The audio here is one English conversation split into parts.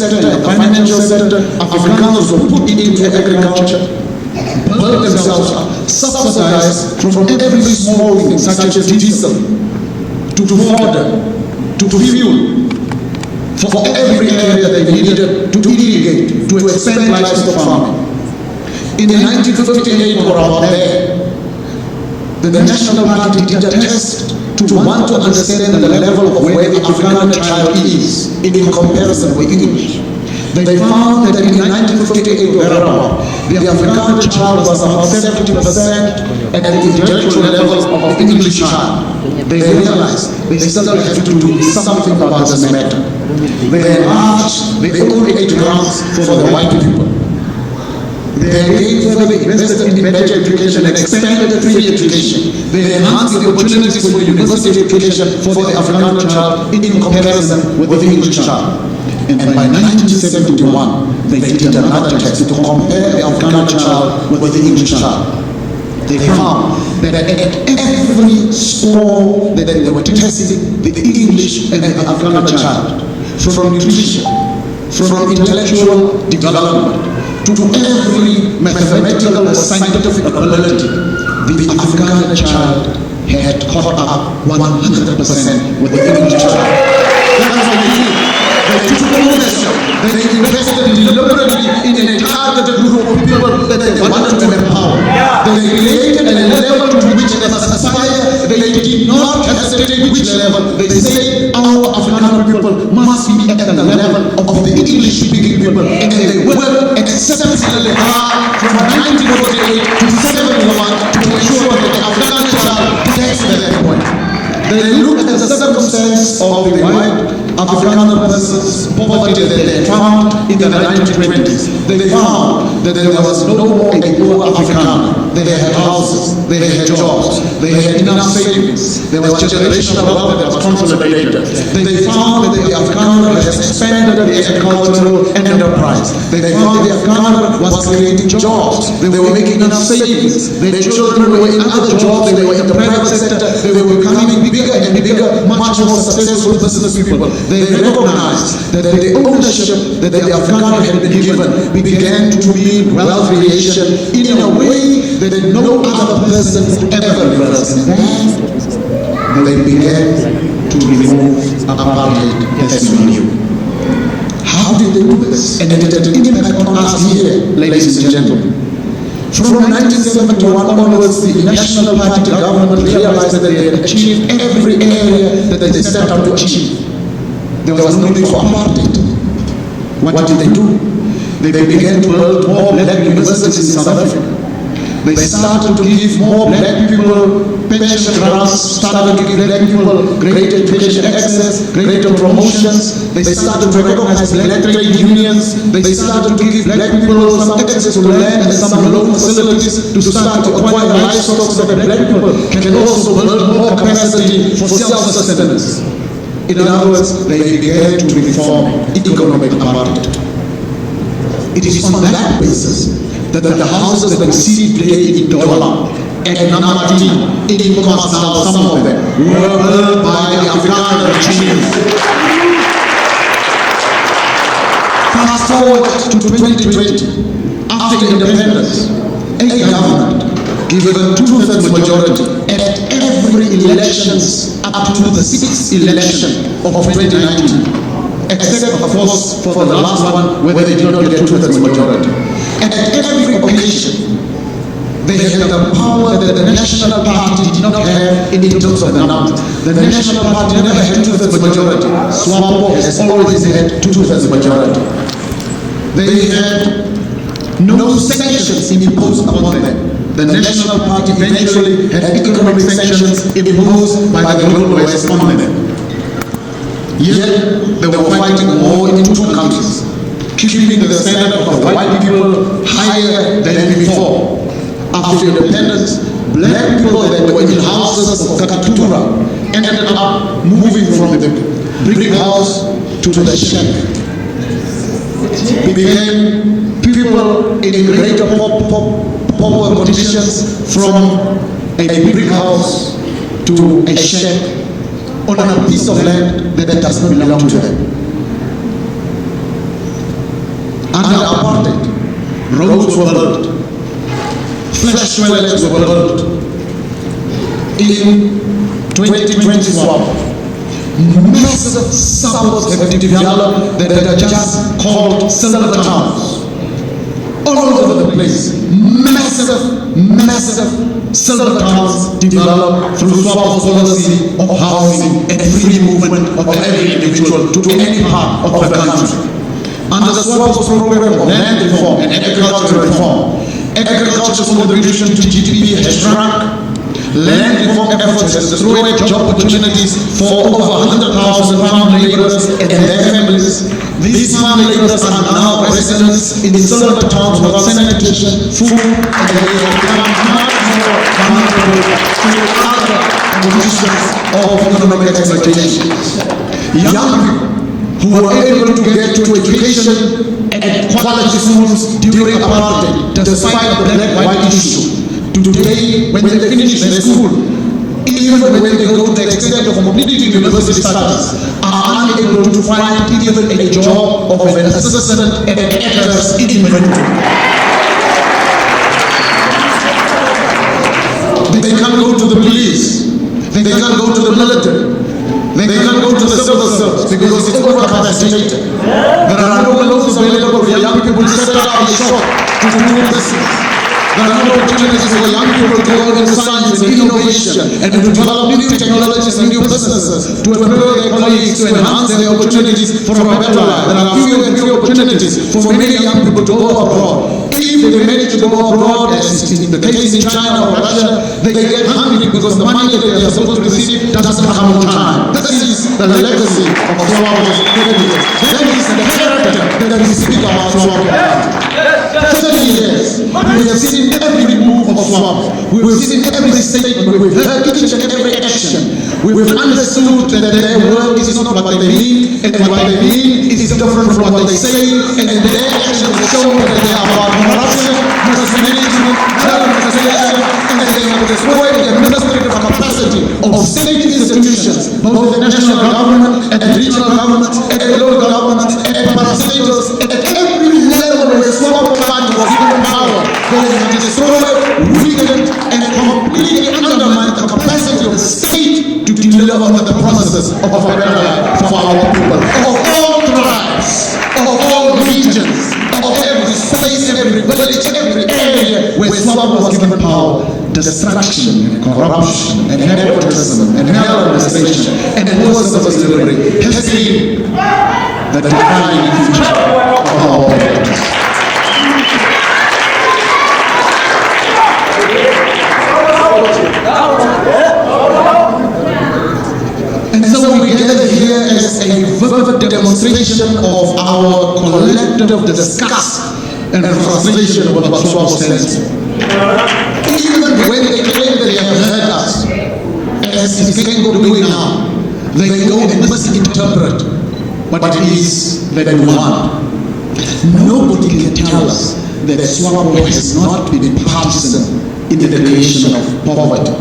sector, in the financial sector, Afrikaners were put into agriculture, built themselves up, subsidized from every small thing, such as diesel, to fodder, to fuel, for every area they needed to irrigate, to expand livestock farming. In 1958 or about there, the National Party did a test to want to understand the level of where the Afrikaner child is in comparison with English. They found that in 1958 or thereabout, the Afrikaner child was about 70% at the intellectual level of the English child. They realized they still have to do something about this matter. They enlarged the only 8 grants for the white people. They again further invested in better education and expanded the free education. They enhanced the opportunities for university education for the Afrikaner child in comparison with the English child. And by 1971, they did another test to compare the Afrikaner child with the English child. They found that at every score that they were testing the English and the Afrikaner child, from nutrition, from intellectual development, to every mathematical or scientific ability, the Afrikaner child had caught up 100% with the English child. That's what they did. They took ownership. They invested deliberately in a targeted group of people that they wanted to empower. They created a level to which they must aspire. They did not hesitate which level. They say our Afrikaner people must be at the level of the English-speaking people, and they worked exceptionally hard from 1948 to 1971 to ensure that the Afrikaner child gets to that point. They looked at the circumstance of the white Afrikaner person's poverty that they found in the 1920s. They found that there was no more a poor Afrikaner. They had houses, they had jobs, they had enough savings, there was generational wealth that was consolidated. They found that the Afrikaner has expanded the agricultural enterprise. They found that the Afrikaner was creating jobs, they were making enough savings, their children were in other jobs, they were in the private sector, they were becoming bigger and bigger, much more successful business people. They recognized that the ownership that the Afrikaner had been given began to mean wealth creation in a way that no other person could ever reverse. And they began to remove apartheid as we knew. How did they do this? And it had an impact on us here, ladies and gentlemen. From 1971 onwards, the National Party government realized that they had achieved every area that they set out to achieve. There was no need for apartheid. What did they do? They began to build more black universities in South Africa. They started to give more black people pension grants, started to give black people greater education access, greater promotions. They started to recognize black trade unions. They started to give black people some access to land and some loan facilities to start to acquire livestock so that black people can also build more capacity for self-sustenance. In other words, they began to reform economic apartheid. It is on that basis that the houses that we see today in Dola and Namati, in Komasal, some of them, were built by the Afrikaner regime. Fast forward to 2020, after independence, a government given 2/3 majority at every elections up to the 6th election of 2019, except of course for the last one where they did not get 2/3 majority. And at every occasion, they had the power that the National Party did not have in terms of the numbers. The National Party never had 2/3 majority. SWAPO has always had 2/3 majority. They had no sanctions imposed upon them. The National Party eventually had economic sanctions imposed by the global West on them. Yet they were fighting war in 2 countries, keeping the standard of the white people higher than before. After independence, black people that were in houses of Kakatura ended up moving from the brick house to the shack. Became people in greater poor conditions from a brick house to a shack on a piece of land that does not belong to them. Under apartheid, roads were built, flash toilets were built. In 2021, massive suburbs have developed that are just called silver towns. All over the place, massive silver towns developed through SWAPO's policy of housing and free movement of every individual to any part of the country. Under the SWAPO's program of land reform and agricultural reform, agriculture's contribution to GDP has shrunk. Land reform efforts has destroyed job opportunities for over 100,000 farm laborers and their families. These farm laborers are now residents in silver towns without sanitation, food, and they have become much more vulnerable to other conditions of economic exploitation. Young people who were able to get to education and quality schools during apartheid, despite the black-white issue, today, when they finish their school, even when they go to the extent of completing university studies, are unable to find even a job of an assistant and actors in inventory. They can't go to the police, they can't go to the military, they can't go to the civil service because it's overcapacitated. There are no loans available for young people to set up a shop to do business. There are no opportunities for young people to go into science and innovation and to develop new technologies and new businesses, to employ their colleagues, to enhance their opportunities for a better life. There are few and few opportunities for many young people to go abroad. If they manage to go abroad, as in the case in China or Russia, they get hungry because the money that they are supposed to receive doesn't come on time. This is the legacy of SWAPO's creditors. That is the character that we speak about SWAPO. 30 years, we have seen every move of SWAPO. We have seen every statement. We have heard each and every action. We have understood that their work is not what they mean, and what they mean is different from what they say, and their actions show that they are about corruption, mismanagement, maladministration, and they have destroyed the administrative capacity of state institutions, both the national government and the regional government and the local government and parastatals at every level where SWAPO party was given power. They have destroyed, weakened, and completely undermined the capacity of the state to deliver on the promises of a better life for our people, of all tribes, of all regions, of every space, every village, every area where SWAPO was given power. Destruction, and corruption, and nepotism, and maladministration, and worse of slavery has been the defining feature of our politics. And so we gather here as a vivid demonstration of our collective disgust and frustration with what SWAPO stands for. Even when they claim that they have heard us, as is Kengo doing now, they go and misinterpret what it is that we want. Nobody can tell us that SWAPO has not been partisan in the creation of poverty.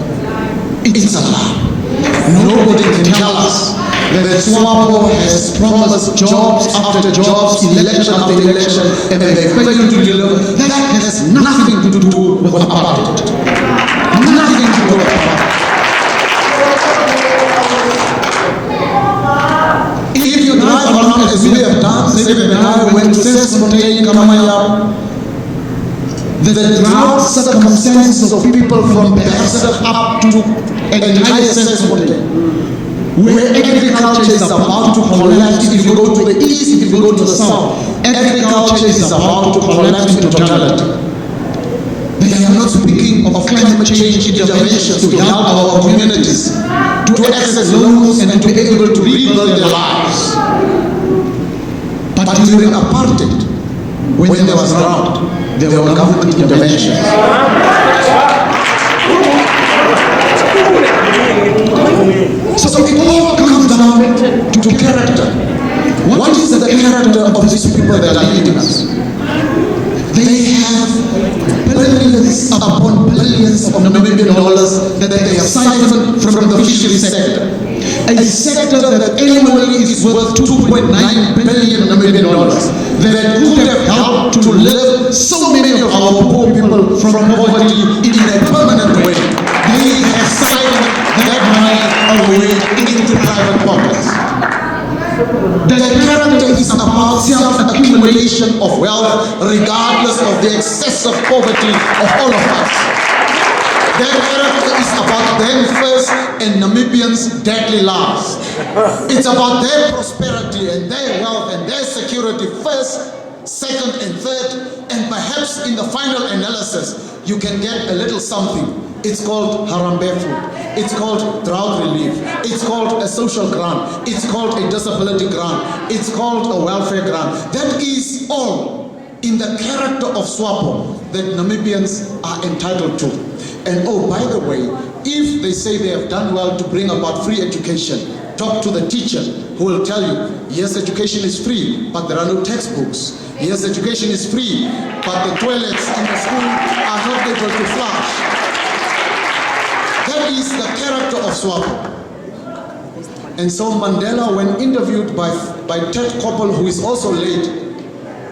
It's a lie. Nobody can tell us that SWAPO has promised jobs after jobs, election after election, and they fail to deliver. That has nothing to do with apartheid. Nothing to do with apartheid. If you drive around as we have done, say that I went to Sesfontein, Kamayab, the drought circumstances of people from Bersad up to entire Sesfontein, where agriculture is about to collapse. If you go to the east, if you go to the south, agriculture is about to collapse in totality. They are not speaking of climate change interventions to help our communities to access loans and to be able to rebuild their lives. But during apartheid, when there was drought, there were government interventions. So it all comes down to character. What is the character of these people that are leading us? They have billions upon billions of Namibian dollars that they have siphoned from the fishery sector. A sector that annually is worth 2.9 billion Namibian dollars that could have helped our poor people from poverty in a permanent way. They have siphoned that money away into private pockets. The character is about self-accumulation of wealth regardless of the excessive poverty of all of us. Their character is about them first and Namibians deadly last. It's about their prosperity and their wealth and their security first, second and third, and perhaps in the final analysis you can get a little something. It's called Harambe food. It's called drought relief. It's called a social grant. It's called a disability grant. It's called a welfare grant. That is all in the character of SWAPO that Namibians are entitled to. And oh, by the way, if they say they have done well to bring about free education, talk to the teacher who will tell you, yes, education is free, but there are no textbooks. Yes, education is free, but the toilets in the school are not able to flush. That is the character of SWAPO. And so Mandela, when interviewed by Ted Koppel, who is also late,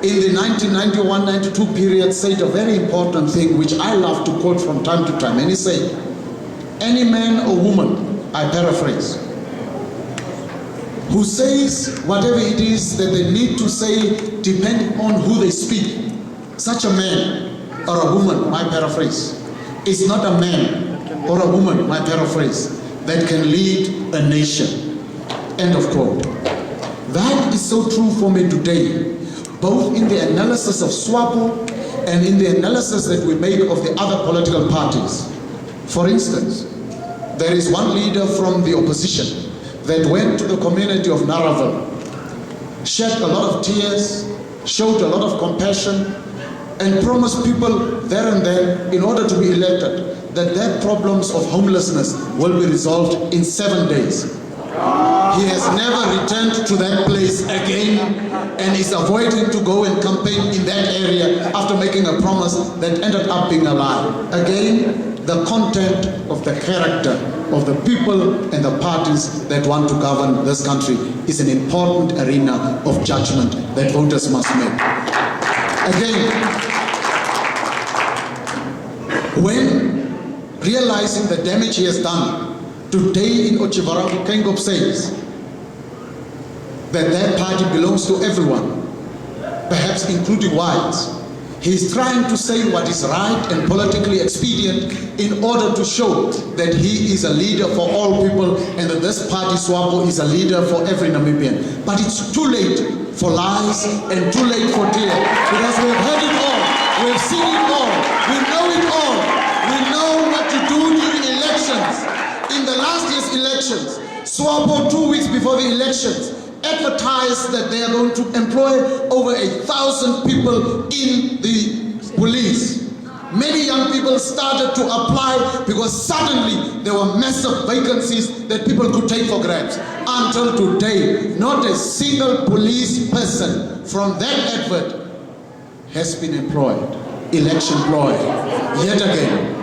in the 1991-92 period, said a very important thing, which I love to quote from time to time. And he said, any man or woman, I paraphrase, who says whatever it is that they need to say depending on who they speak, such a man or a woman, my paraphrase, is not a man or a woman, my paraphrase, that can lead a nation. End of quote. That is so true for me today, both in the analysis of SWAPO and in the analysis that we make of the other political parties. For instance, there is one leader from the opposition that went to the community of Naraval, shed a lot of tears, showed a lot of compassion, and promised people there and then, in order to be elected, that their problems of homelessness will be resolved in 7 days. He has never returned to that place again and is avoiding to go and campaign in that area after making a promise that ended up being a lie. Again, the content of the character of the people and the parties that want to govern this country is an important arena of judgment that voters must make. Again, when realizing the damage he has done, today in Otjiwarongo, Kengop says that that party belongs to everyone, perhaps including whites. He is trying to say what is right and politically expedient in order to show that he is a leader for all people and that this party, SWAPO, is a leader for every Namibian. But it's too late for lies and too late for tears, because we have heard it all, we have seen it all, we know it all. We know what to do during elections. In the last year's elections, SWAPO 2 weeks before the elections advertised that they are going to employ over 1,000 people in the police. Many young people started to apply because suddenly there were massive vacancies that people could take for grabs. Until today, not a single police person from that advert has been employed, election employed, yet again.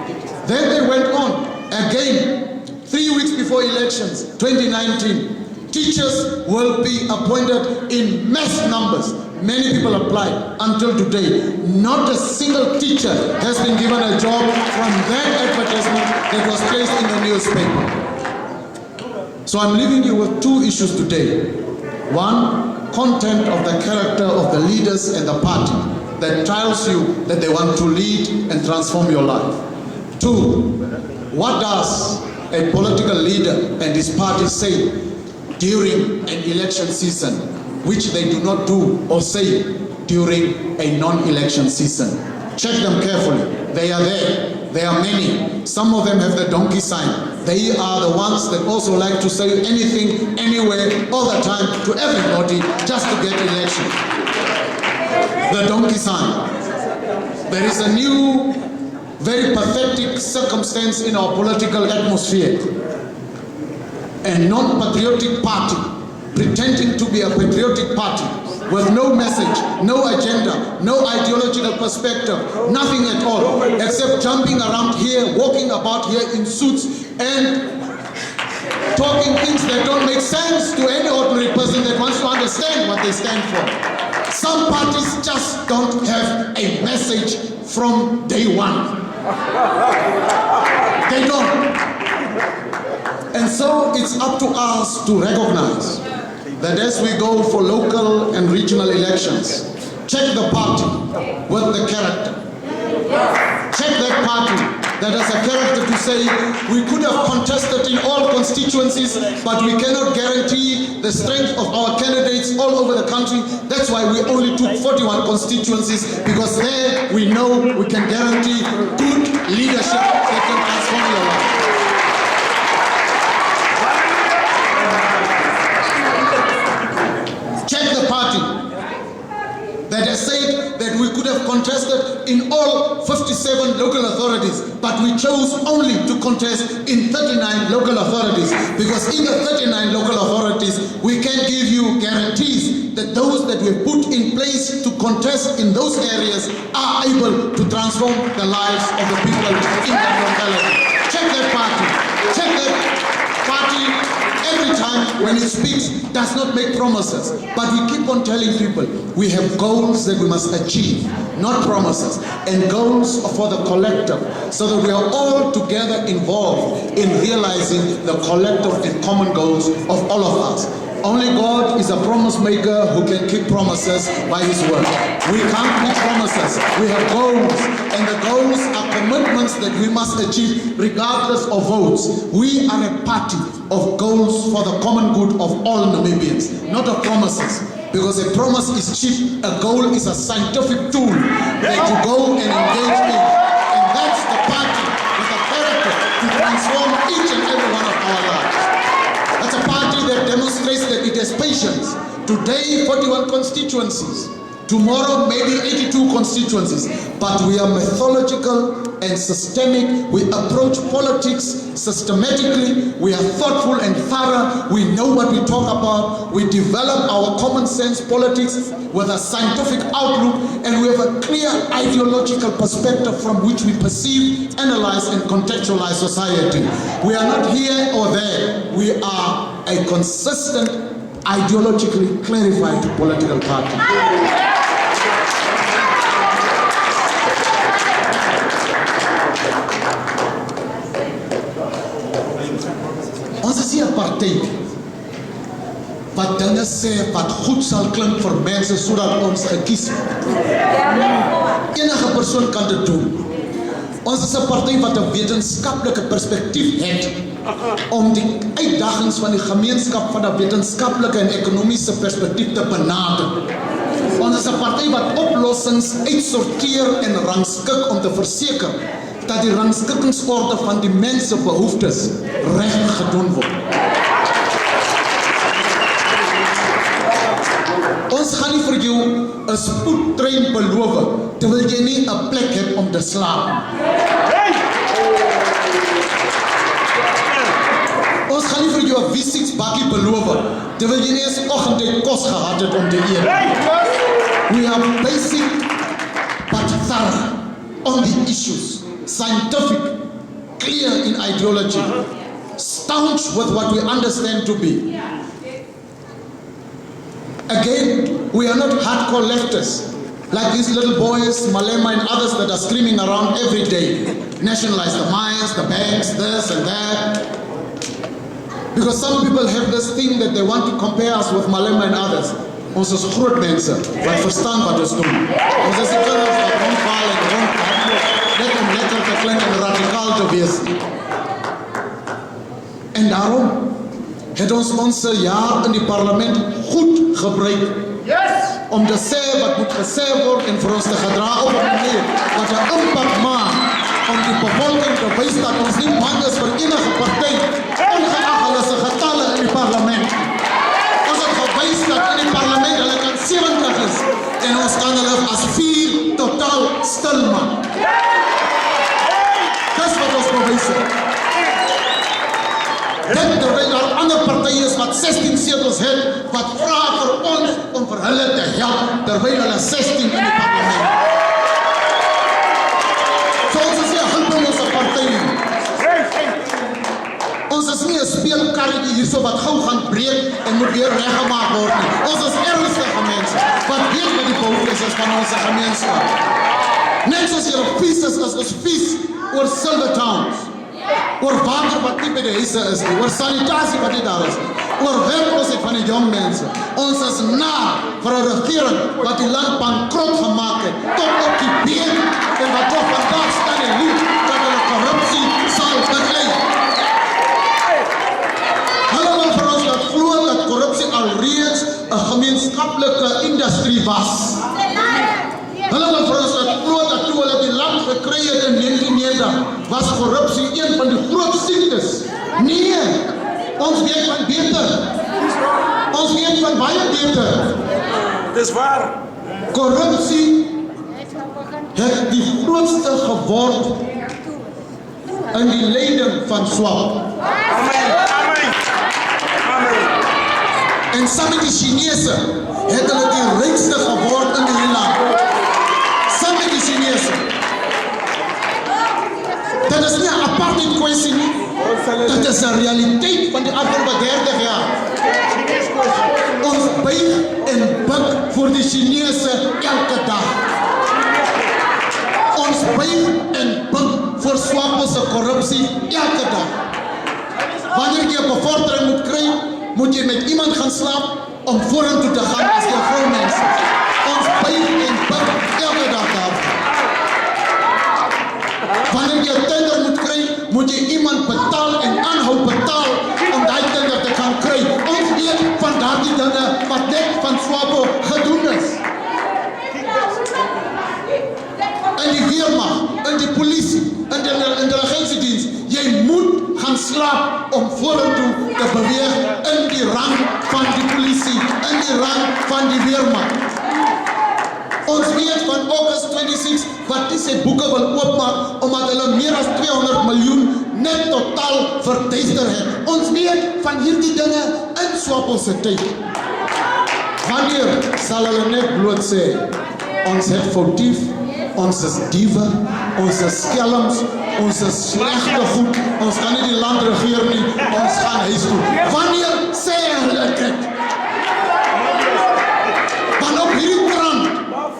Then they went on again, 3 weeks before elections, 2019. Teachers will be appointed in mass numbers. Many people applied. Until today, not a single teacher has been given a job from that advertisement that was placed in the newspaper. So I'm leaving you with two issues today. One, content of the character of the leaders and the party that tells you that they want to lead and transform your life. Two, what does a political leader and his party say during an election season, which they do not do or say during a non-election season? Check them carefully. They are there. There are many. Some of them have the donkey sign. They are the ones that also like to say anything, anywhere, all the time, to everybody, just to get election. The donkey sign. There is a new, very pathetic circumstance in our political atmosphere. A non-patriotic party, pretending to be a patriotic party, with no message, no agenda, no ideological perspective, nothing at all, except jumping around here, walking about here in suits, and talking things that don't make sense to any ordinary person that wants to understand what they stand for. Some parties just don't have a a message from day one. They don't. And so it's up to us to recognize that as we go for local and regional elections, check the party with the character. Check that party that has a character to say, we could have contested in all constituencies, but we cannot guarantee the strength of our candidates all over the country. That's why we only took 41 constituencies, because there we know we can guarantee good leadership that can transform your life. Check the party that has said that we could have contested in all 57 local authorities, but we chose only to contest in 39 local authorities, because in the 39 local authorities we can give you guarantees that those that we have put in place to contest in those areas are able to transform the lives of the people in that locality. Check that party. Check that party. Every time when it speaks, does not make promises, but we keep on telling people we have goals that we must achieve, not promises, and goals for the collective, so that we are all together involved in realizing the collective and common goals of all of us. Only God is a promise maker who can keep promises by His word. We can't keep promises. We have goals, and the goals are commitments that we must achieve regardless of votes. We are a party of goals for the common good of all Namibians, not of promises. Because a promise is cheap, a goal is a scientific tool that you go and engage in. And that's the party with a character to transform each and every one of our lives. That's a party that demonstrates that it has patience. Today, 41 constituencies. Tomorrow, maybe 82 constituencies. But we are methodical and systemic. We approach politics systematically. We are thoughtful and thorough. We know what we talk about. We develop our common sense politics with a scientific outlook, and we have a clear ideological perspective from which we perceive, analyze, and contextualize society. We are not here or there. We are a consistent, ideologically clarified political party. Ons is hier 'n party wat dinge sê wat goed sal klink vir mense sodat ons gekies word. Enige persoon kan dit doen. Ons is 'n party wat 'n wetenskaplike perspektief het om die uitdagings van die gemeenskap van 'n wetenskaplike en ekonomiese perspektief te benader. Ons is 'n party wat oplossings uitsorteer en rangskik om te verseker dat die rangskikkingsorde van die mense behoeftes reg gedoen word. Ons gaan nie vir jou 'n spoedtrein beloof terwyl jy nie 'n plek het om te slaap. Ons gaan nie vir jou 'n V6 bakkie beloof terwyl jy nie eens oggendtyd kos gehad het om te eet. We are basic but thorough on the issues. Scientific, clear in ideology, staunch with what we understand to be. Again, we are not hardcore leftists, like these little boys, Malema and others that are screaming around every day. Nationalize the mines, the banks, this and that. Because some people have this thing that they want to compare us with Malema and others. Ons is groot mense wat verstaan wat ons doen. Ons is die kinders wat rondval en rondval, net om lekker te klink en radikaal te wees. En daarom het ons ons jaar in die parlement goed gebruik om te sê wat moet gesê word en vir ons te gedra op 'n manier wat 'n impak maak om die bevolking te wys dat ons nie bang is vir enige party, ongeag hulle se getalle in die parlement. Ons het gewys dat in die parlement hulle kan 70 is en ons kan hulle as 4 totaal stil maak. Dis wat ons bewys het. Dit terwyl daar ander partye is wat 16 setels het, wat vra vir ons om vir hulle te help terwyl hulle 16 in die parlement. So ons is nie 'n hulpelose party nie. Ons is nie 'n speelkarretjie hierso wat gou gaan breek en moet weer reggemaak word nie. Ons is ernstige mense wat weet wat die behoeftes is van ons gemeenskap. Net soos julle vies is ons vies oor silver towns. Oor water wat nie by die huise is nie, oor sanitasie wat nie daar is nie, oor werkloosheid van die jong mense. Ons is na vir 'n regering wat die land bankrot gemaak het, tot op die been, en wat toch vandaag staan en lief dat hulle korrupsie sal beklei. Hulle wil vir ons laat glo dat korrupsie alreeds 'n gemeenskaplike industrie was. Hulle wil vir ons laat glo dat toe hulle die land gekry het in 1990, was korrupsie een van die groot siektes. Nee, ons weet van beter. Ons weet van baie beter. Dis waar. Korrupsie het die grootste geword in die leiding van swak. Amen. Amen. Amen. En saam met die Chinese het hulle die rykste geword in die land. Saam met die Chinese. Dit is nie 'n apartheid kwessie nie. Dit is 'n realiteit van die afgelope 30 jaar. Ons buig en buk voor die Chinese elke dag. Ons buig en buk voor SWAPO se korrupsie elke dag. Wanneer jy 'n bevordering moet kry, moet jy met iemand gaan slaap om vorentoe te gaan as jy vroumense. Ons buig en buk elke dag daar. Wanneer jy 'n tender moet kry, moet jy iemand betaal en aanhou betaal om daai tender te gaan kry. Ons weet van daardie dinge wat net van SWAPO gedoen is. In die weermag, in die polisie, in die intelligensiediens, jy moet gaan slaap om vorentoe te beweeg in die rang van die polisie, in die rang van die weermag. Ons weet van August 26 wat die sy boeke wil oopmaak omdat hulle meer as 200 miljoen net totaal verduister het. Ons weet van hierdie dinge in SWAPO se tyd. Wanneer sal hulle net bloot sê, ons het foutief, ons is diewe, ons is skelms, ons is slegte goed, ons kan nie die land regeer nie, ons gaan huis toe. Wanneer sê hulle dit? Want op hierdie krant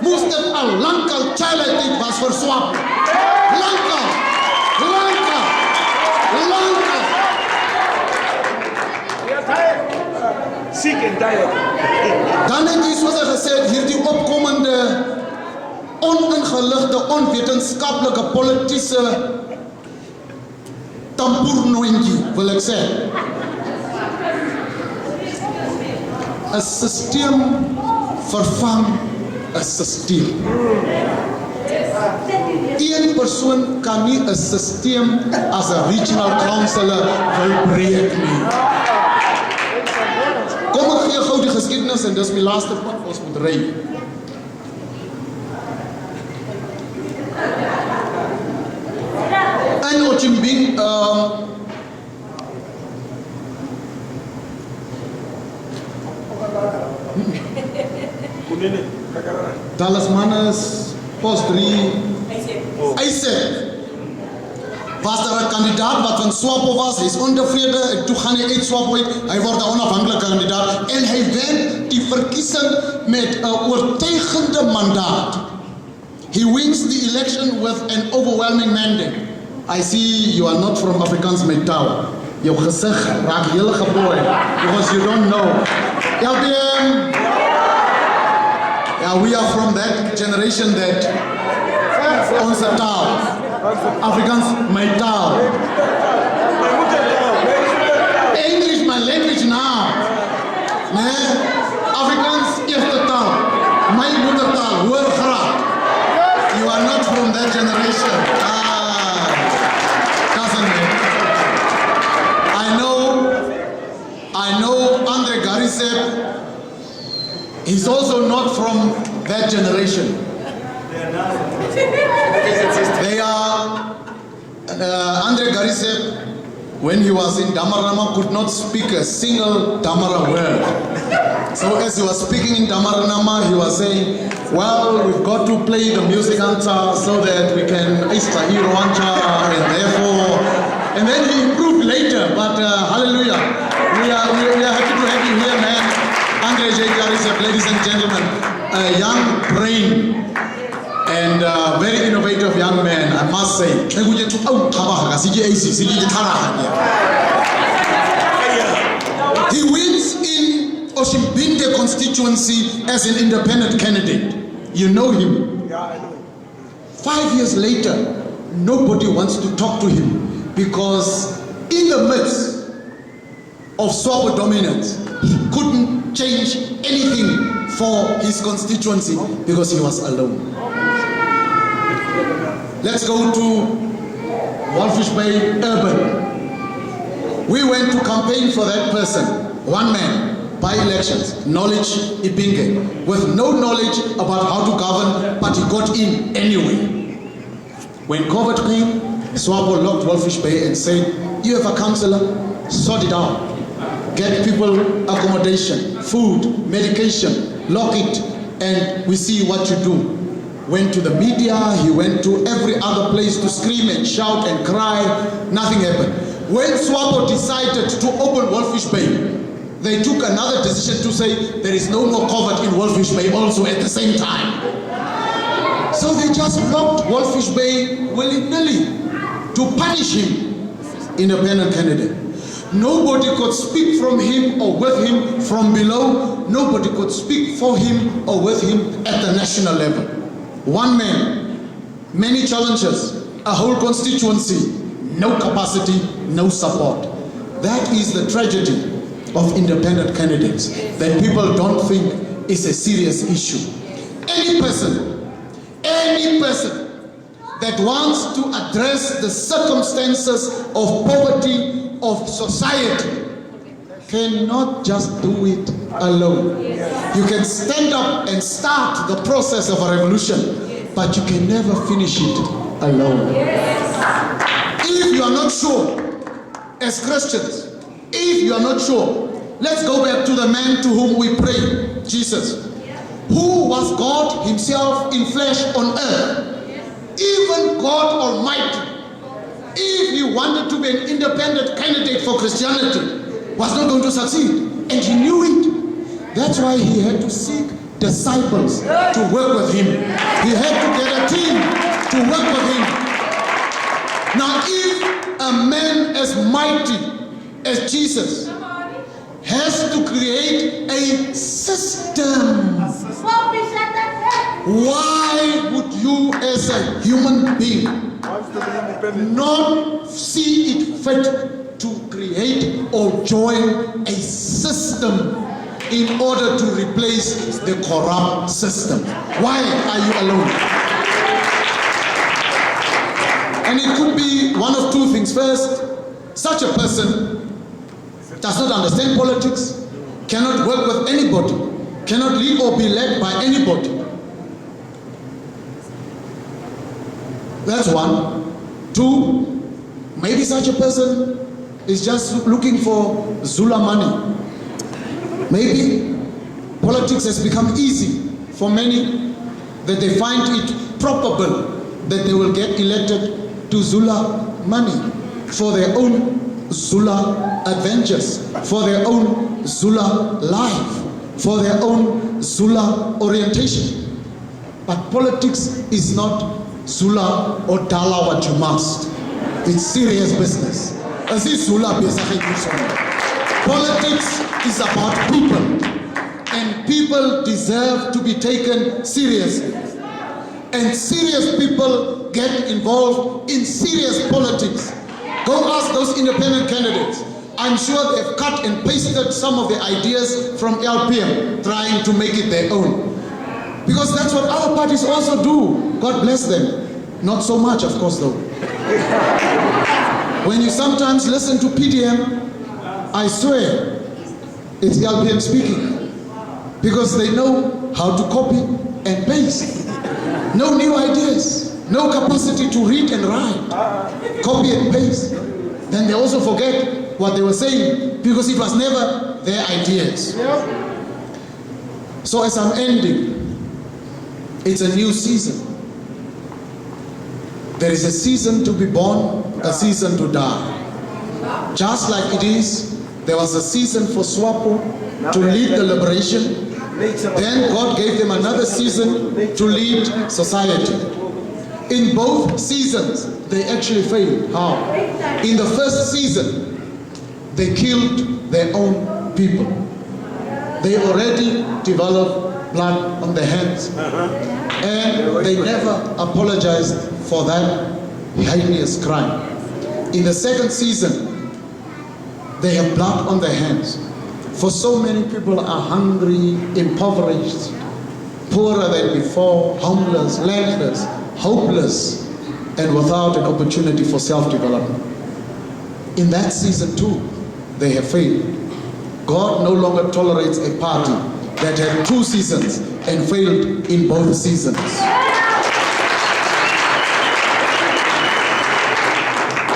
moes dit al lankal childhood was vir SWAPO. Lankal. Siek en tired. Dan het jy soos hy gesê het, hierdie opkomende, oningeligte, onwetenskaplike, politiese tamboernoentjie, wil ek sê. 'n Systeem vervang 'n systeem. Een persoon kan nie 'n systeem as 'n regional councillor wil breek nie. Kom ek gee gou die geskiedenis en dis my laaste punt, ons moet ry. In Ochimbing, Dallas Manus, Post 3, ISEF. Was daar 'n kandidaat wat van SWAPO was, hy is ontevrede, en toe gaan hy uit SWAPO uit, hy word 'n onafhanklike kandidaat, en hy wen die verkiesing met 'n oortuigende mandaat. He wins the election with an overwhelming mandate. I see you are not from Afrikaans Metal. Jou gesig raak heel gebooi, because you don't know. LBM, yeah, we are from that generation that ons taal, Afrikaans my taal. English my language now. Nee, Afrikaans eerste taal, my moedertaal, hoor graag. You are not from that generation. Doesn't it? I know Andre Garisep, he's also not from that generation. They are, Andre Garisep, when he was in Damaranama, could not speak a single Damara word. So as he was speaking in Damaranama, he was saying, well, we've got to play the music answer so that we can Istahi Rwanda, and therefore, and then he improved later, but hallelujah. We are happy to have you here, man. Andre J. Garisep, ladies and gentlemen, a young brain, and and very innovative young man, I must say. He wins in Oshimbinde constituency as an independent candidate. You know him. Yeah, I know him. 5 years later, nobody wants to talk to him because in the midst of SWAPO dominance, he couldn't change anything for his constituency because he was alone. Let's go to Walfish Bay Urban. We went to campaign for that person, one man, by elections, knowledge Ibinge, with no knowledge about how to govern, but he got in anyway. When COVID came, SWAPO locked Walfish Bay and said, you have a councillor, sort it out. Get people accommodation, food, medication, lock it, and we see what you do. Went to the media, he went to every other place to scream and shout and cry, nothing happened. When SWAPO decided to open Walfish Bay, they took another decision to say there is no more COVID in Walfish Bay also at the same time. So they just locked Walfish Bay willy-nilly to punish him, independent candidate. Nobody could speak from him or with him from below. Nobody could speak for him or with him at the national level. One man, many challenges, a whole constituency, no capacity, no support. That is the tragedy of independent candidates, that people don't think is a serious issue. Any person that wants to address the circumstances of poverty of society cannot just do it alone. You can stand up and start the process of a revolution, but you can never finish it alone. If you are not sure, as Christians, if you are not sure, let's go back to the man to whom we pray, Jesus, who was God himself in flesh on earth. Even God Almighty, if he wanted to be an independent candidate for Christianity, was not going to succeed, and he knew it. That's why he had to seek disciples to work with him. He had to get a team to work with him. Now, if a man as mighty as Jesus has to create a system, why would you as a human being not see it fit to create or join a system in order to replace the corrupt system? Why are you alone? And it could be one of two things. First, such a person does not understand politics, cannot work with anybody, cannot lead or be led by anybody. That's one. Two, maybe such a person is just looking for Zula money. Maybe politics has become easy for many, that they find it probable that they will get elected to Zula money for their own Zula adventures, for their own Zula life, for their own Zula orientation. But politics is not Zula or Dala what you must. It's serious business. Politics is about people, and people deserve to be taken seriously. And serious people get involved in serious politics. Go ask those independent candidates. I'm sure they've cut and pasted some of the ideas from LPM, trying to make it their own. Because that's what our parties also do. God bless them. Not so much, of course, though. When you sometimes listen to PDM, I swear, it's LPM speaking. Because they know how to copy and paste. No new ideas, no capacity to read and write. Copy and paste. Then they also forget what they were saying, because it was never their ideas. So as I'm ending, it's a new season. There is a season to be born, a season to die. Just like it is, there was a season for SWAPO to lead the liberation. Then God gave them another season to lead society. In both seasons, they actually failed. How? In the first season, they killed their own people. They already developed blood on their hands. And they never apologized for that heinous crime. In the second season, they have blood on their hands. For so many people are hungry, impoverished, poorer than before, homeless, landless, hopeless, and without an opportunity for self-development. In that season too, they have failed. God no longer tolerates a party that had 2 seasons and failed in both seasons.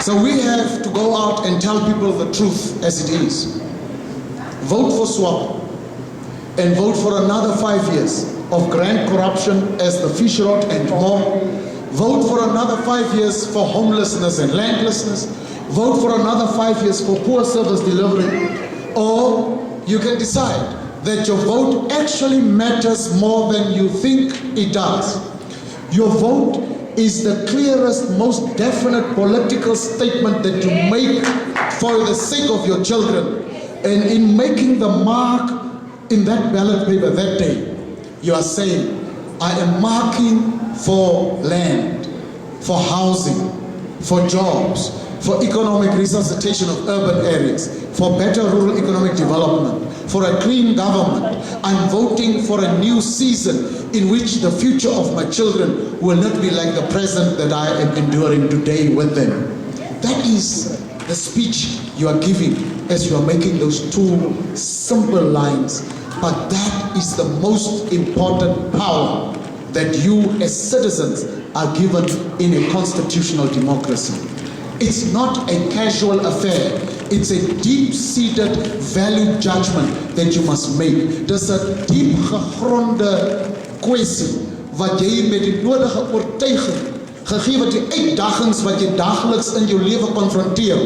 So we have to go out and tell people the truth as it is. Vote for swap and vote for another 5 years of grand corruption as the fish rot and more. Vote for another 5 years for homelessness and landlessness. Vote for another 5 years for poor service delivery. Or you can decide that your vote actually matters more than you think it does. Your vote is the clearest, most definite political statement that you make for the sake of your children. And in making the mark in that ballot paper that day, you are saying, I am marking for land, for housing, for jobs, for economic resuscitation of urban areas, for better rural economic development, for a clean government. I'm voting for a new season in which the future of my children will not be like the present that I am enduring today with them. That is the speech you are giving as you are making those 2 simple lines. But that is the most important power that you as citizens are given in a constitutional democracy. It's not a casual affair. It's a deep-seated value judgment that you must make. Dis 'n diep gegronde kwessie wat jy met die nodige oortuiging gegee wat die uitdagings wat jy dageliks in jou lewe konfronteer,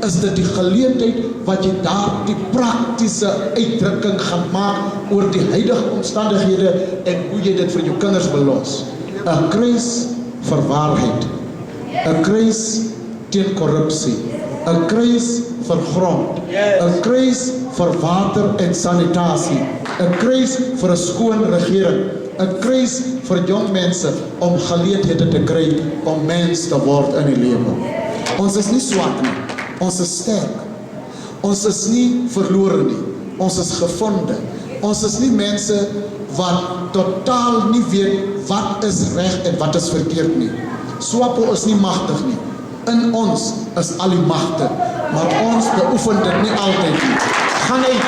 is dit die geleentheid wat jy daar die praktiese uitdrukking gaan maak oor die huidige omstandighede en hoe jy dit vir jou kinders wil los. 'n Kruis vir waarheid, 'n kruis teen korrupsie, 'n kruis vir grond, 'n kruis vir water en sanitasie, 'n kruis vir 'n skoon regering, 'n kruis vir jong mense om geleenthede te kry om mens te word in die lewe. Ons is nie swak nie, ons is sterk. Ons is nie verlore nie, ons is gevonde. Ons is nie mense wat totaal nie weet wat is reg en wat is verkeerd nie. Swapo is nie magtig nie. In ons is al die magte, maar ons beoefen dit nie altyd nie. Gaan uit,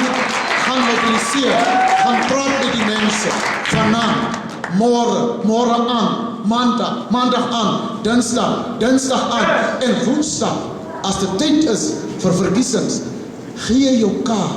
gaan mobiliseer, gaan praat met die mense. Vanaand, môre aan, maandag aan, dinsdag aan en woensdag. As dit tyd is vir verkiesings, gee jou kaart,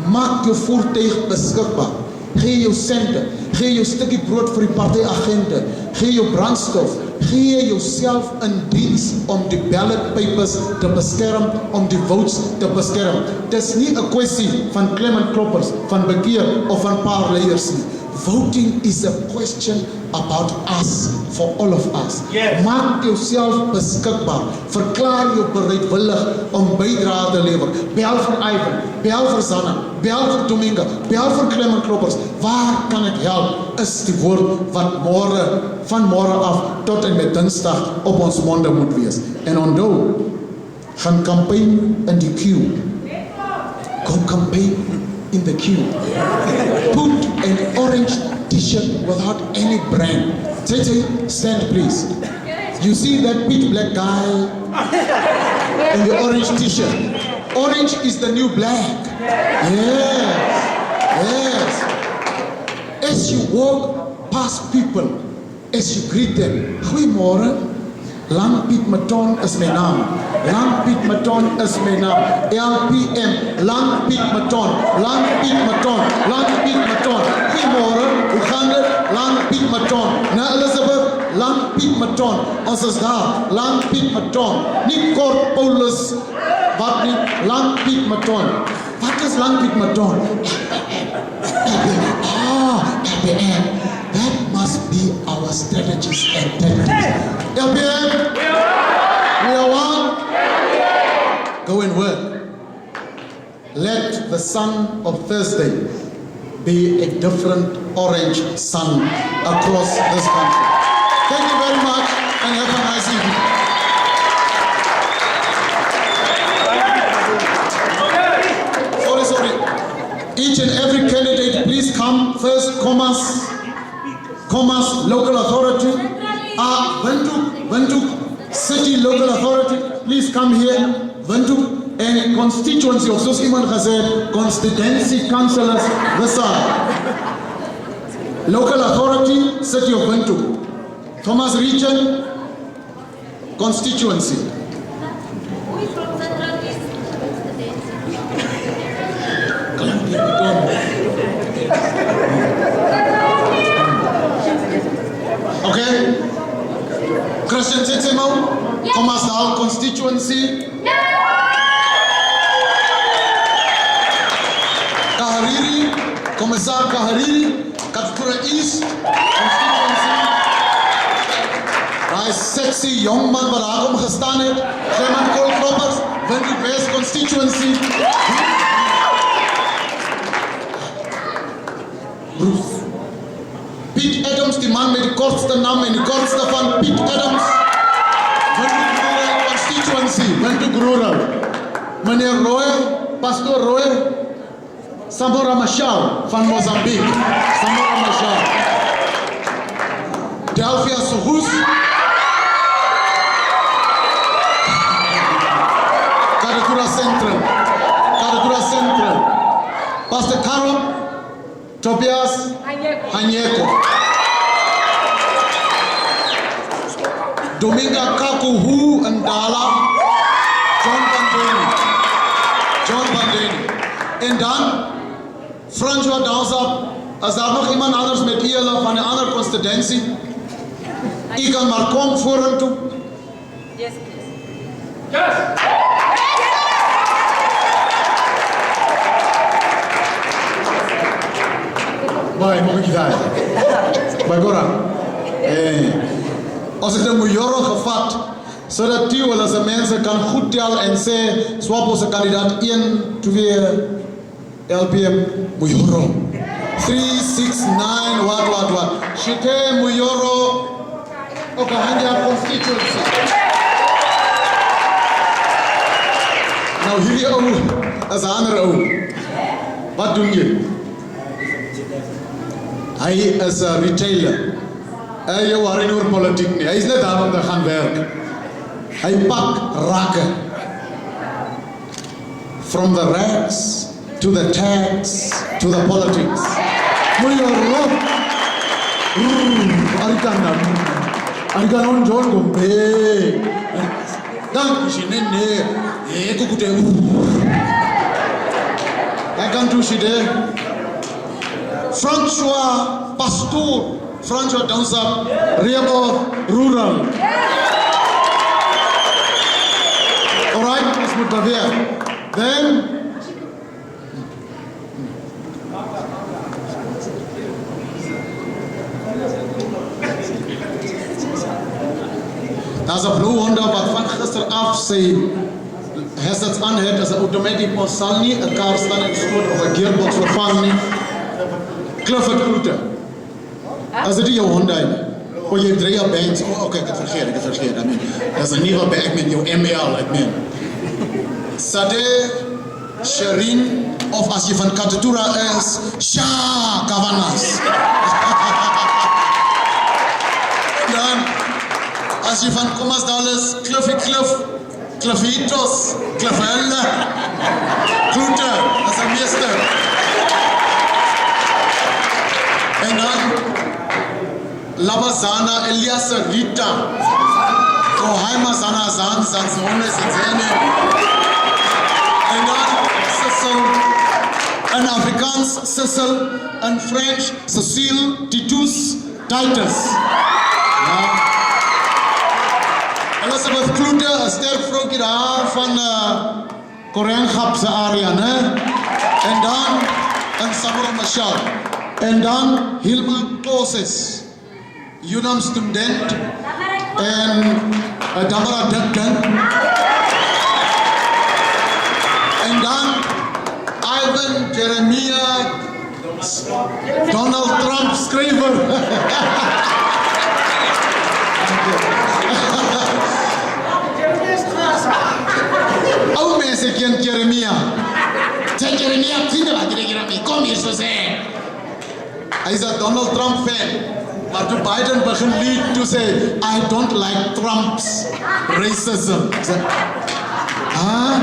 maak jou voertuig beskikbaar, gee jou sente, gee jou stukkie brood vir die partyagenda, gee jou brandstof, gee jouself in diens om die ballot papers te beskerm, om die votes te beskerm. Dis nie 'n kwessie van klem en kloppers, van bekeer of van paar leiers nie. Voting is a question about us, for all of us. Yes. Maak jouself beskikbaar, verklaar jou bereidwillig om bydrae te lewer. Bel vir Ivan, bel vir Zanna, bel vir Dominga, bel vir klem en kloppers. Waar kan ek help? Is die woord wat van môre af tot en met dinsdag op ons monde moet wees. En onthou, gaan campaign in die queue. Go campaign in the queue. Put an orange t-shirt without any brand. Tete, stand please. You see that pitch black guy in the orange t-shirt? Orange is the new black. Yes. As you walk past people, as you greet them, goeiemôre. Lang Piet Maton is my naam. Lang Piet Maton is my naam. LPM, Lang Piet Maton, Lang Piet Maton, Lang Piet Maton. Goeiemôre, hoe gaan dit? Lang Piet Maton. Na Elizabeth, Lang Piet Maton. Ons is daar, Lang Piet Maton. Nie kort Paulus, wat nie, Lang Piet Maton. Wat is Lang Piet Maton? LPM. That must be our strategies and tactics. LPM? We are one? Go and work. Let the sun of Thursday be a different orange sun across this country. Thank you very much and have a nice evening. Sorry. Each and every candidate, please come first. Commas local authority. Windhoek City local authority, please come here. Windhoek and constituency of soos iemand gesê, constituency councillors this side. Local authority, City of Windhoek. Thomas Region, constituency. Okay? Christian Setsemo, Commercial constituency. Kahariri, Commissar Kahariri, Katkura East constituency. Daai sexy young man wat daar gestaan het, Clement Koolkroppers, Windhoek West constituency. Bruce. Piet Adams, die man met die kortste naam en die kortste van Piet Adams. Windhoek Rural constituency, Windhoek Rural. Meneer Royal, Pastor Royal, Samora Machel van Mozambique. Samora Machel. Delphia Sohus. Karakura Central. Pastor Carol Tobias Hanyeko. Dominga Kakuhu and Dala. John Bandeni. En dan François Dansa, as daar nog iemand anders met julle van 'n ander constituensie. U kan maar kom vorentoe. Yes, please. Yes! Baie mooi gedaan. Baie gora. Ons het 'n Mujoro gevat sodat die hulle se mense kan goed tel en sê swap ons 'n kandidaat 1 2 LPM Mujoro 369 what Shite Mujoro Okahanja constituency. Nou hierdie ou is 'n ander ou. Wat doen jy? Hy is 'n retailer. Hy worry nie oor politiek nie. Hy is net daar om te gaan werk. Hy pak rakke. From the rags to the tax to the politics. Mujoro. Arikan John Gombe. Dan shinene. Kukute. I can do shide. François Pastor, François Dansa, Riabo Rural. All right, let's move over here. Then, daar's 'n blue Honda wat van gister af sy hazards aan het, as 'n automatic ons sal nie 'n kar staan en skoon of 'n gearbox vervang nie. Clifford Groete. As dit jou Honda is. Of jy drie op bands. Oh, okay, ek het vergeet. I mean, as 'n nuwe bag, I mean jou ML, I mean. Sade Sherin of as jy van Katatura is, Sha Kavanas. Dan as jy van Kommersdal is, Cliffitos, Cliffhelde, Groete, as 'n meester. En dan Labazana Elias Rita. Kohaima Sana Zanzone Zene. En dan Cecil. In Afrikaans Cecil. In French Cecile Titus Titus. Ja. Elizabeth Kloete, 'n sterk vroukie daar van Koreangapse area, né? En dan in Samora Machel. En dan Hilma Koses, UNAM student. En Damara Duncan. En dan Ivan Jeremiah Donald Trump schrijver. Ou mensen kent Jeremiah. Zeg Jeremia, vrienden wat jullie hier mee. Kom hier zo zeggen. Hij is een Donald Trump fan. Maar toen Biden begon lead to say, I don't like Trump's racism. He said, huh?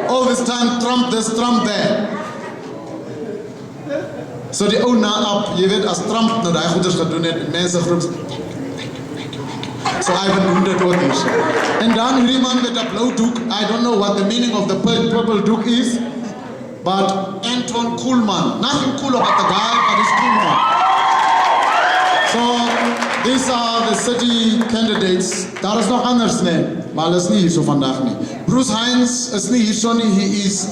All this time Trump this, Trump there. So die ou na op, jy weet as Trump nou daai goeders gedoen het, mense groep. So I even doen dit ook hier. En dan hierdie man met 'n blou doek, I don't know what the meaning of the purple doek is, but Anton Kuhlman, nothing cool about the guy, but he's Kuhlman. So these are the city candidates. Daar is nog anders nee, maar hulle is nie hier so vandag nie. Bruce Hines is nie hier so nie, he is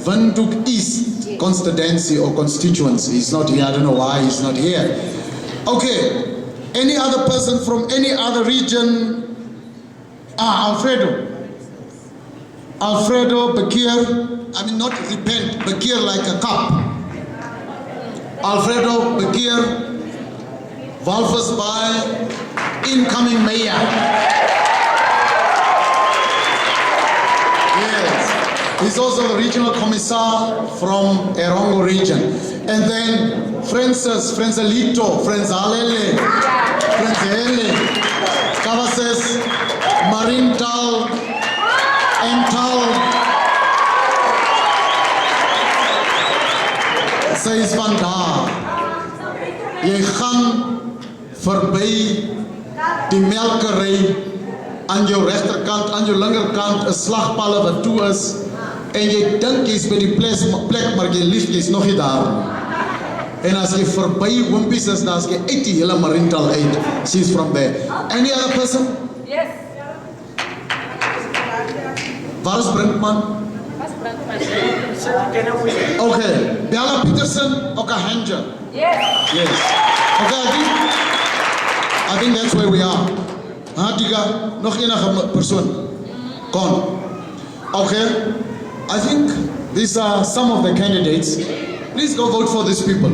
Windhoek East constituency or constituency. He's not here, I don't know why he's not here. Okay, any other person from any other region? Alfredo Bekir, I mean not repent, Bekir like a cup. Alfredo Bekir, Walvis by incoming mayor. Yes, he's also the regional commissar from Erongo region. And then Frenzalito, Frenzalele, Frenzele, Kavases, Marintal, Ental. Sy is van daar. Jy gaan verby die melkery aan jou regterkant, aan jou linkerkant 'n slagpalle wat toe is en jy dink jy's by die plek maar jy lief jy's nog nie daar nie. En as jy verby Hoompies is, dan as jy uit die hele Marintal uit, she's from there. Any other person? Yes. Waar is Brinkman? What's Brinkman? Okay, Bella Peterson, Okahanja. Yes. Yes. Okay, I think that's where we are. Diga, nog enige persoon? Kon. Okay. I think these are some of the candidates. Please go vote for these people.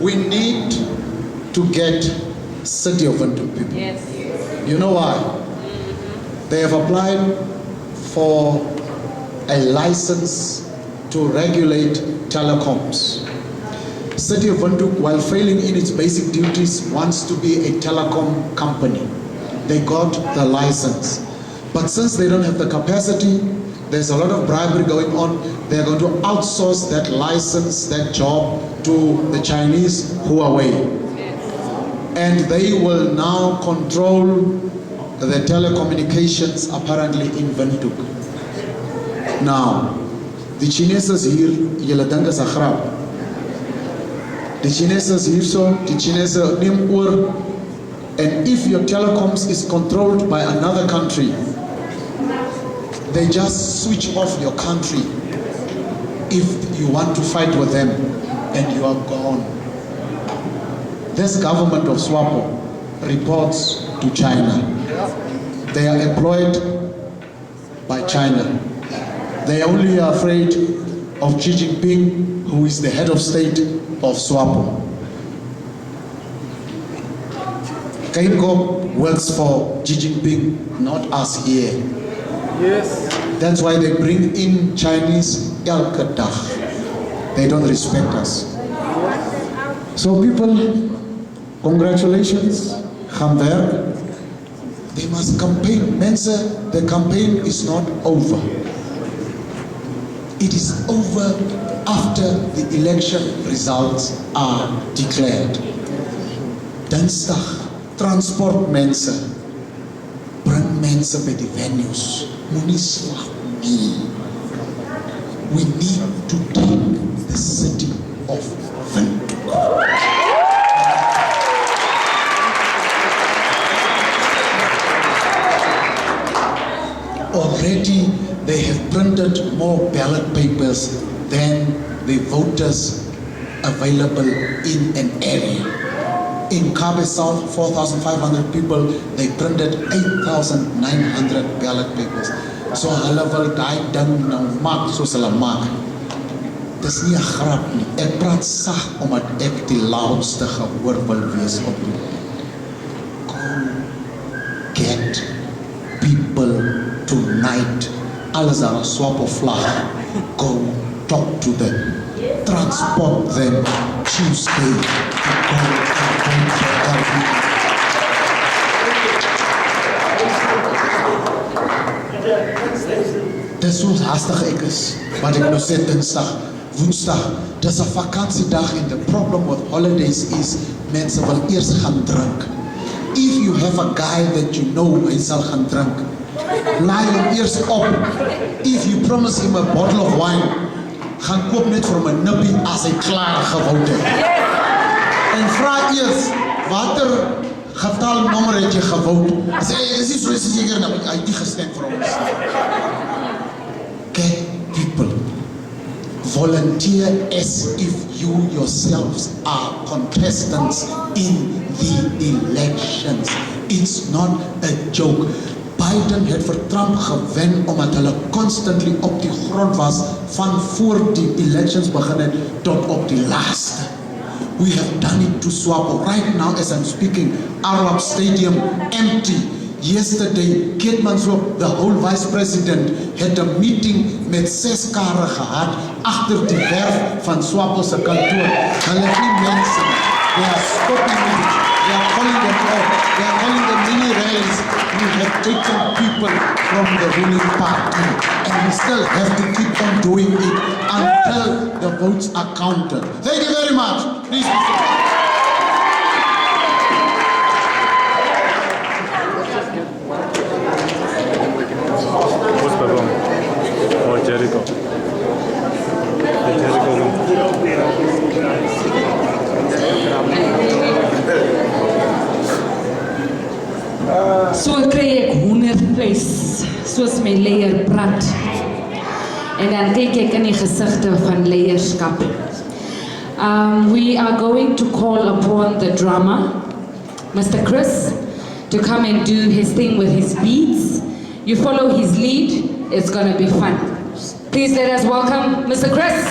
We need to get City of Windhoek people. Yes. You know why? They have applied for a license to regulate telecoms. City of Windhoek, while failing in its basic duties, wants to be a telecom company. They got the license. But since they don't have the capacity, there's a lot of bribery going on. They're going to outsource that license, that job to the Chinese Huawei. And they will now control the telecommunications apparently in Windhoek. Now, die Chineses hier, julle dink is 'n grap. Die Chineses hierso, die Chinese neem oor, and if your telecoms is controlled by another country, they just switch off your country if you want to fight with them and you are gone. This government of SWAPO reports to China. They are employed by China. They are only afraid of Xi Jinping, who is the head of state of SWAPO. Kaimko works for Xi Jinping, not us here. Yes. That's why they bring in Chinese elke dag. They don't respect us. So people, congratulations, gaan werk. They must campaign. Mense, the campaign is not over. It is over after the election results are declared. Dinsdag, transport mense, bring mense by die venues. Moenie slag nie. We need to take the city of Windhoek. Already they have printed more ballot papers than the voters available in an area. In Kabe South, 4,500 people, they printed 8,900 ballot papers. So hulle wil daai ding nou maak soos hulle maak. Dis nie 'n grap nie. Ek praat sag omdat ek die loudste gehoor wil wees op die. Go get people tonight. Alles daar 'n swap of vlag. Go talk to them. Transport them Tuesday to go and vote for LCCC. Dis hoe haastig ek is, wat ek nou sê Dinsdag, Woensdag, dis 'n vakansiedag en the problem with holidays is mense wil eers gaan drink. If you have a guy that you know hy sal gaan drink, laai hom eers op. If you promise him a bottle of wine, gaan koop net vir hom 'n nippie as hy klaar gewoond het. En vra eers, watter getalnommer het jy gewoond? Sê, is nie so seker nou, hy het nie gestem vir ons. Get people. Volunteer as if you yourselves are contestants in the elections. It's not a joke. Biden het vir Trump gewen omdat hulle constantly op die grond was van voor die elections begin het tot op die laaste. We have done it to Swapo. Right now as I'm speaking, Arab Stadium empty. Yesterday, Keetmansloop, the whole vice president, had a meeting met 6 karre gehad agter die werf van Swapo se kantoor. Hulle het nie mense. They are stopping it. They are calling them off. They are calling them mini rallies. We have taken people from the ruling party and we still have to keep on doing it until the votes are counted. Thank you very much. Please be seated. Jericho. So kry ek 100 prys soos my leier praat. En dan kyk ek in die gesigte van leierskap. We are going to call upon the drummer, Mr. Chris, to come and do his thing with his beats. You follow his lead, it's going to be fun. Please let us welcome Mr. Chris.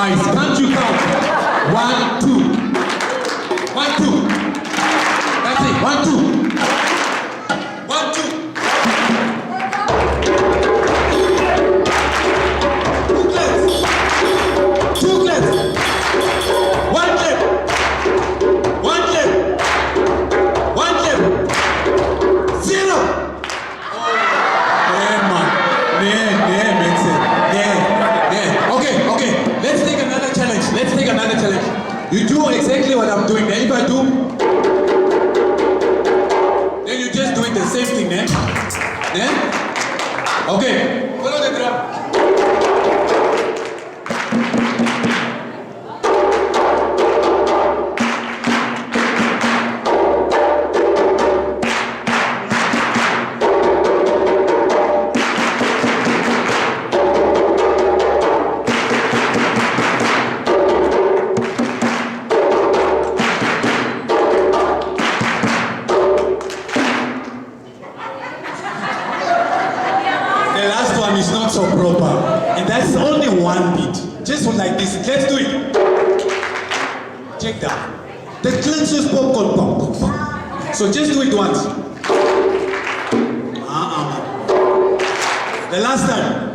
Nice. Can't you count? 1, 2. 1, 2. That's it. 1, 2. 1, 2. Two claps. One clap. One clap. One clap. 0. Yeah, man. Yeah, makes it. Yeah. Okay. Let's take another challenge. You do exactly what I'm doing. Then if I do, then you just doing the same thing, then. Okay. Follow the drum. The last one is not so proper, and that's only one beat. Just like this. Let's do it. Check that. The cleanses popcorn pop. So just do it once. The last time.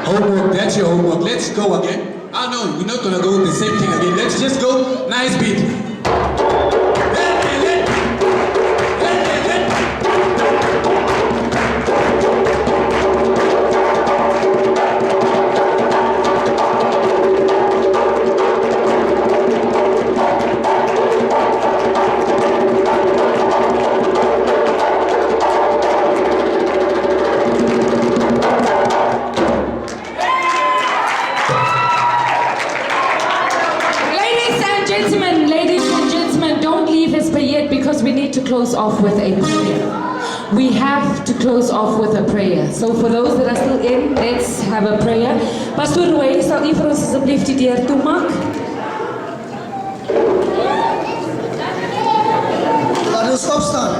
Homework, that's your homework. Let's go again. No, we're not gonna go with the same thing again. Let's just go. Nice beat. Ladies and gentlemen, don't leave us yet because we need to close off with a prayer. We have to close off with a prayer. So for those that are still in, let's have a prayer. Pastor Roy, sal u vir ons asseblief die deur toemaak? Laat ons opstaan.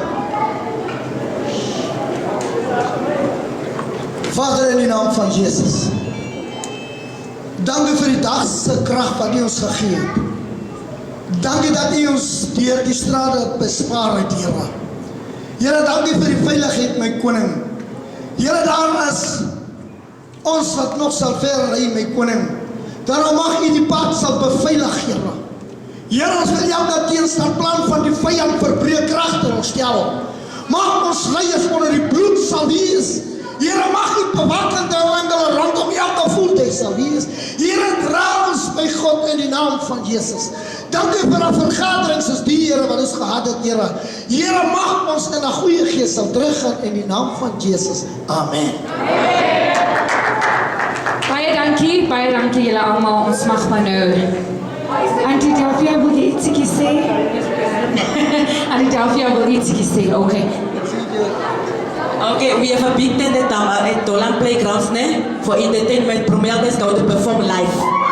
Vader, in die naam van Jezus. Dankie vir die dag se krag wat U ons gegee het. Dankie dat U ons deur die strate bespaar het, Here. Here, dankie vir die veiligheid, my koning. Here, daar is ons wat nog sal verry, my koning. Daarom mag U die pad sal beveilig, Here. Here, ons wil elke teenstandplan van die vyand verbreek kragtig stel. Mag ons leiers onder die bloed sal wees. Here, mag U bewakende engele rondom elke voertuig sal wees. Here, dra ons by God in die naam van Jesus. Dankie vir 'n vergadering soos die, Here, wat ons gehad het, Here. Here, mag ons in 'n goeie gees sal teruggaan in die naam van Jesus. Amen. Baie dankie julle almal. Ons mag maar nou. Auntie Delphia, wil jy ietsie sê? Auntie Delphia wil ietsie sê. Okay. Okay, we have a big tent at Dolan Playgrounds, for entertainment. Promeldes going to perform live.